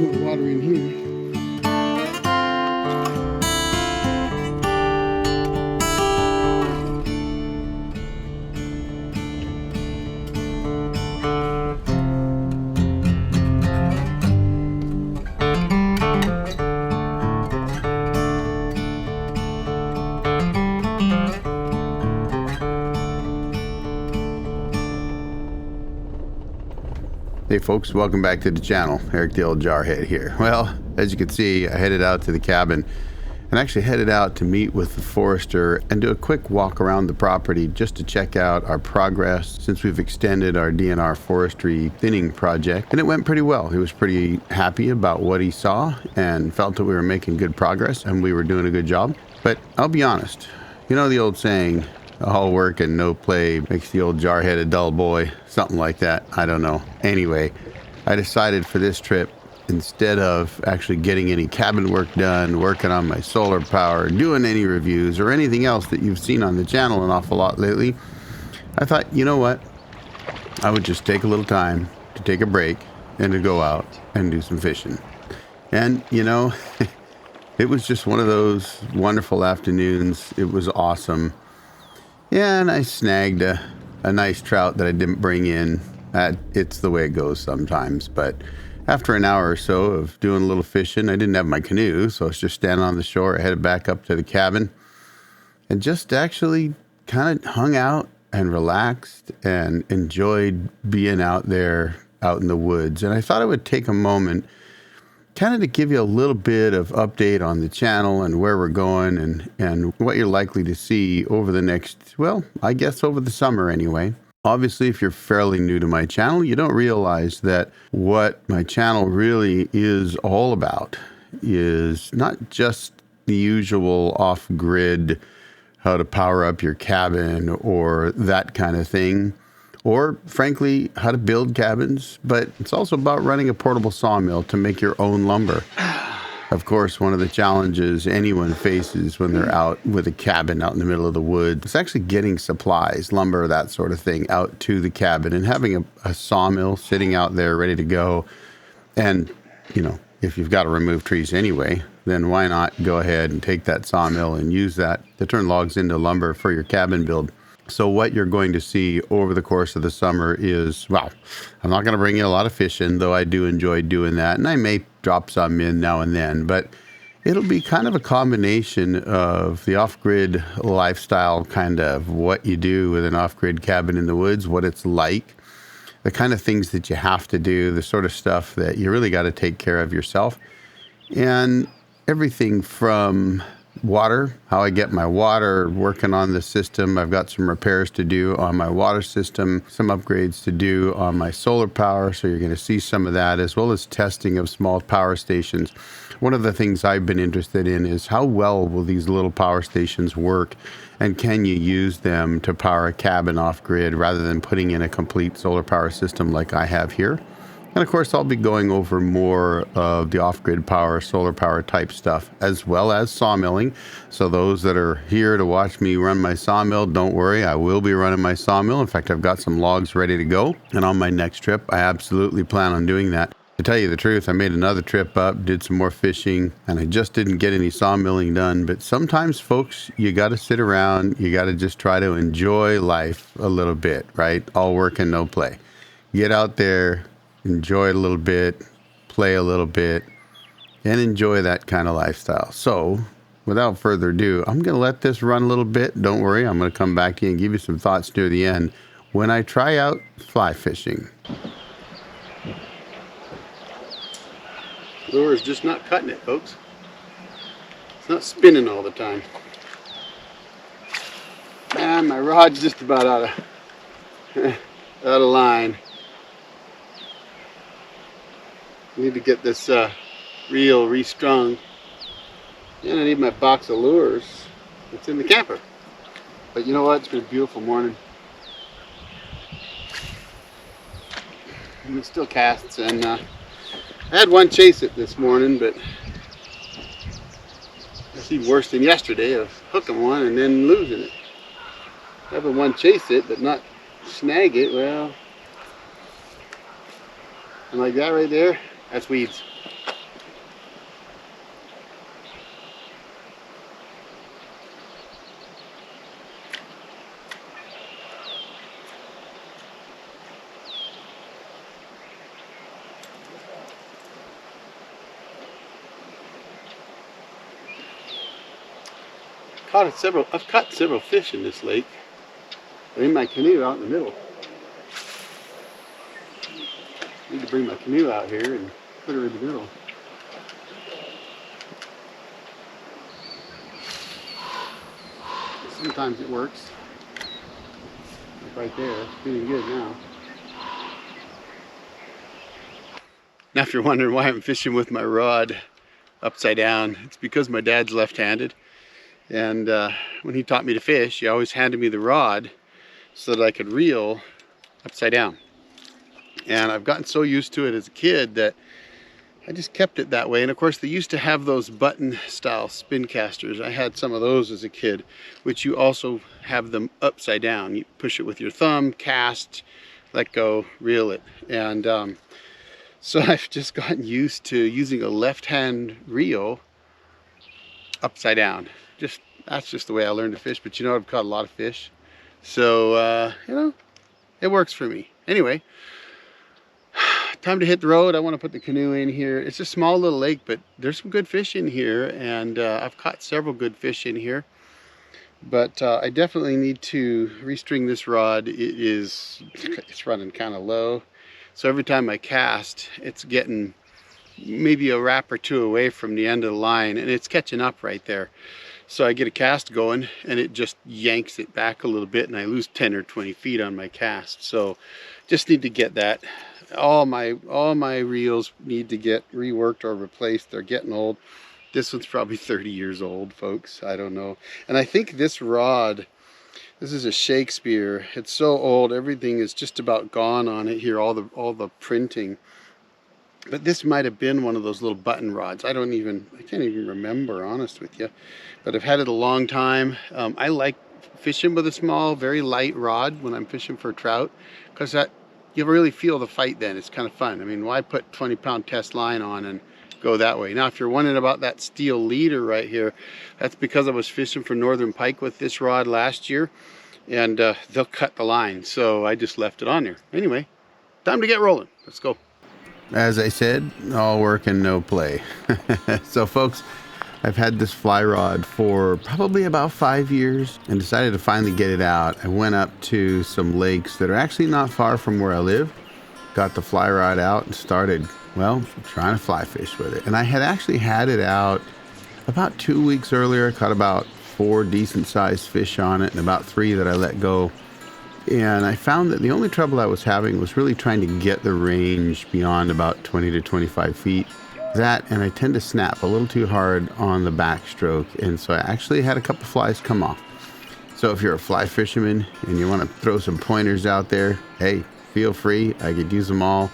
some of the water in here. Hey folks, welcome back to the channel. Eric the Old Jarhead here. Well, as you can see, I headed out to the cabin and actually headed out to meet with the forester and do a quick walk around the property just to check out our progress since we've extended our DNR forestry thinning project. And it went pretty well. He was pretty happy about what he saw and felt that we were making good progress and we were doing a good job. But I'll be honest, you know the old saying, all work and no play makes the old jarhead a dull boy, something like that. I don't know. Anyway, I decided for this trip, instead of actually getting any cabin work done, working on my solar power, doing any reviews or anything else that you've seen on the channel an awful lot lately, I thought, you know what? I would just take a little time to take a break and to go out and do some fishing. And, you know, it was just one of those wonderful afternoons. It was awesome. Yeah, and I snagged a nice trout that I didn't bring in. It's the way it goes sometimes. But after an hour or so of doing a little fishing, I didn't have my canoe, so I was just standing on the shore. I headed back up to the cabin and just actually kind of hung out and relaxed and enjoyed being out there, out in the woods. And I thought I would take a moment kind of to give you a little bit of update on the channel and where we're going and what you're likely to see over the next, well, I guess over the summer anyway. Obviously, if you're fairly new to my channel, you don't realize that what my channel really is all about is not just the usual off-grid, how to power up your cabin or that kind of thing, or frankly, how to build cabins, but it's also about running a portable sawmill to make your own lumber. Of course, one of the challenges anyone faces when they're out with a cabin out in the middle of the woods is actually getting supplies, lumber, that sort of thing, out to the cabin and having a sawmill sitting out there ready to go. And, you know, if you've got to remove trees anyway, then why not go ahead and take that sawmill and use that to turn logs into lumber for your cabin build. So what you're going to see over the course of the summer is, well, I'm not going to bring in a lot of fishing, though I do enjoy doing that. And I may drop some in now and then, but it'll be kind of a combination of the off-grid lifestyle, kind of what you do with an off-grid cabin in the woods, what it's like, the kind of things that you have to do, the sort of stuff that you really got to take care of yourself, and everything from water, how I get my water, working on the system. I've got some repairs to do on my water system, some upgrades to do on my solar power, so you're going to see some of that, as well as testing of small power stations. One of the things I've been interested in is how well will these little power stations work, and can you use them to power a cabin off-grid rather than putting in a complete solar power system like I have here. And of course, I'll be going over more of the off-grid power, solar power type stuff, as well as sawmilling. So those that are here to watch me run my sawmill, don't worry, I will be running my sawmill. In fact, I've got some logs ready to go. And on my next trip, I absolutely plan on doing that. To tell you the truth, I made another trip up, did some more fishing, and I just didn't get any sawmilling done. But sometimes, folks, you got to sit around. You got to just try to enjoy life a little bit, right? All work and no play. Get out there, enjoy it a little bit, play a little bit, and enjoy that kind of lifestyle. So, without further ado, I'm going to let this run a little bit. Don't worry, I'm going to come back to you and give you some thoughts near the end when I try out fly fishing. Lure is just not cutting it, folks. It's not spinning all the time. And my rod's just about out of line. I need to get this reel restrung. And I need my box of lures. It's in the camper. But you know what? It's been a beautiful morning. And it still casts. And I had one chase it this morning, but it's even worse than yesterday of hooking one and then losing it. Having one chase it, but not snag it, well. And like that right there, that's weeds. I've caught several fish in this lake. I'm in my canoe out in the middle. Need to bring my canoe out here and put her in the middle. Sometimes it works. Like right there, it's feeling good now. Now if you're wondering why I'm fishing with my rod upside down, it's because my dad's left-handed. And when he taught me to fish, he always handed me the rod so that I could reel upside down. And I've gotten so used to it as a kid that I just kept it that way. And of course they used to have those button style spin casters. I had some of those as a kid, which you also have them upside down. You push it with your thumb, cast, let go, reel it. And so I've just gotten used to using a left hand reel upside down. That's just the way I learned to fish. But you know, I've caught a lot of fish. So, you know, it works for me. Anyway, time to hit the road. I want to put the canoe in here. It's a small little lake, but there's some good fish in here, and I've caught several good fish in here. But I definitely need to restring this rod. It's running kind of low. So every time I cast, it's getting maybe a wrap or two away from the end of the line, and it's catching up right there. So I get a cast going and it just yanks it back a little bit, and I lose 10 or 20 feet on my cast. So just need to get that. All my reels need to get reworked or replaced. They're getting old. This one's probably 30 years old, folks. I don't know. And I think this rod, this is a Shakespeare. It's so old, everything is just about gone on it here, all the printing. But this might have been one of those little button rods. I can't even remember, honest with you. But I've had it a long time. I like fishing with a small, very light rod when I'm fishing for trout, because you really feel the fight then. It's kind of fun. I mean, why put 20-pound test line on and go that way? Now, if you're wondering about that steel leader right here, that's because I was fishing for northern pike with this rod last year, and they'll cut the line. So I just left it on there. Anyway, time to get rolling. Let's go. As I said, all work and no play. So folks, I've had this fly rod for probably about 5 years and decided to finally get it out. I went up to some lakes that are actually not far from where I live, got the fly rod out and started, well, trying to fly fish with it. And I had actually had it out about 2 weeks earlier. I caught about 4 decent sized fish on it and about 3 that I let go. And I found that the only trouble I was having was really trying to get the range beyond about 20 to 25 feet. That, and I tend to snap a little too hard on the backstroke, and so I actually had a couple flies come off. So if you're a fly fisherman and you want to throw some pointers out there, hey, feel free. I could use them all.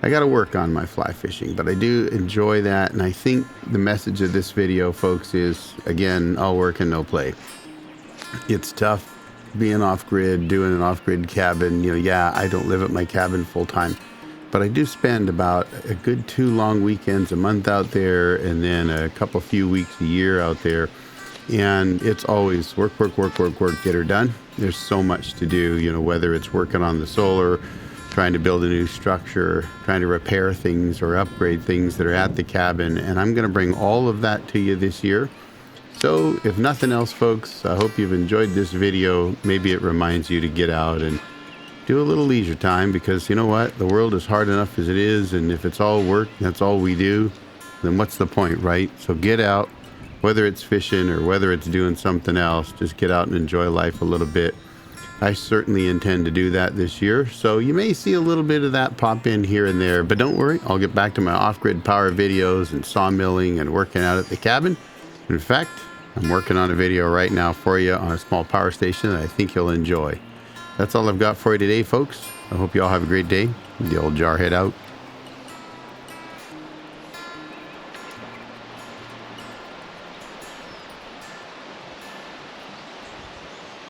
I got to work on my fly fishing, but I do enjoy that. And I think the message of this video, folks, is, again, all work and no play. It's tough being off-grid, doing an off-grid cabin. You know, yeah, I don't live at my cabin full-time, but I do spend about a good 2 long weekends a month out there, and then a few weeks a year out there. And it's always work, get her done. There's so much to do, you know, whether it's working on the solar, trying to build a new structure, trying to repair things or upgrade things that are at the cabin. And I'm going to bring all of that to you this year. So if nothing else, folks, I hope you've enjoyed this video. Maybe it reminds you to get out and do a little leisure time, because you know what? The world is hard enough as it is, and if it's all work, that's all we do, then what's the point, right? So get out, whether it's fishing or whether it's doing something else, just get out and enjoy life a little bit. I certainly intend to do that this year, so you may see a little bit of that pop in here and there, but don't worry, I'll get back to my off-grid power videos and sawmilling and working out at the cabin. In fact, I'm working on a video right now for you on a small power station that I think you'll enjoy. That's all I've got for you today, folks. I hope you all have a great day. The old Jarhead out.